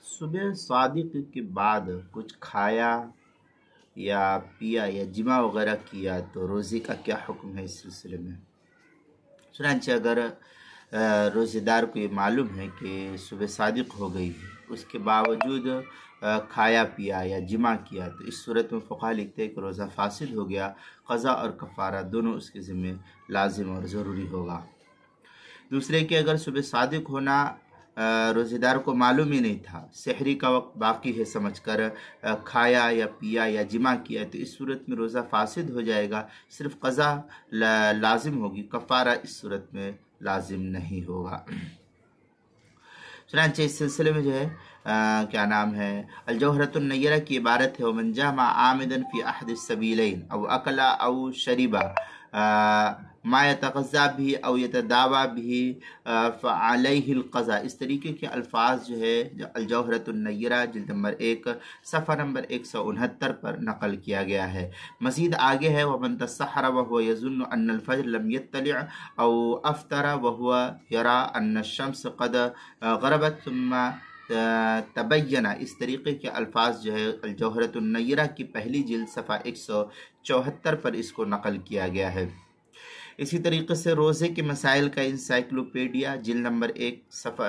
सुबह सादिक के बाद कुछ खाया या पिया या जिमा वगैरह किया तो रोज़े का क्या हुक्म है इस सिलसिले में। चुनांचे अगर रोज़ेदार को ये मालूम है कि सुबह सादिक हो गई है, उसके बावजूद खाया पिया या जिमा किया, तो इस सूरत में फ़ुक़हा लिखते हैं कि रोज़ा फासिद हो गया। क़ज़ा और कफ़ारा दोनों उसके ज़िम्मे लाजिम और ज़रूरी होगा। दूसरे कि अगर सुबह सादिक होना रोज़ेदार को मालूम ही नहीं था, सहरी का वक्त बाकी है समझकर खाया या पिया या जिमा किया, तो इस सूरत में रोज़ा फासिद हो जाएगा। सिर्फ क़ज़ा लाजिम होगी, कफ़ारा इस सूरत में लाजिम नहीं होगा। चुनांचे इस सिलसिले में जो है क्या नाम है, अल-जौहरतुन नय्यरा की इबारत है, वमन जामा आमिदन फी अहद सबीलैन औ अकला औ शरिबा मा यतग़ज़्ज़ा बिही औ यतदावा बिही फ़अलैहिल क़ज़ा। इस तरीके के अल्फाज जो है अल-जौहरतुन नय्यरा जिल्द नंबर 1 सफ़ा नंबर 169 पर नकल किया गया है। मज़ीद आगे है, वमन तसहरा वहुव यज़ुन्नु अन्नल फ़ज्र लम यत्तलिअ औ अफ़्तरा वहुव यरा अन्न शम्स क़द ग़रबत सुम्मा तबय्यना। इस तरीके के अल्फाज जो है अल-जौहरतुन नय्यरा की पहली जिल्द सफ़ा 174 पर इसको नकल किया गया है। इसी तरीके से रोज़े के मसाइल का इंसाइक्लोपीडिया जिल्द नंबर 1 सफ़ा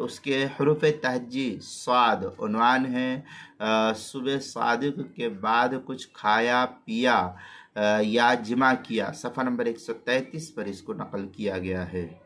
उसके हुरूफ़ तहज्जी स्वाद उन्वान है, सुबह सादिक के बाद कुछ खाया पिया या जिमा किया, सफ़ा नंबर 133 पर इसको नकल किया गया है।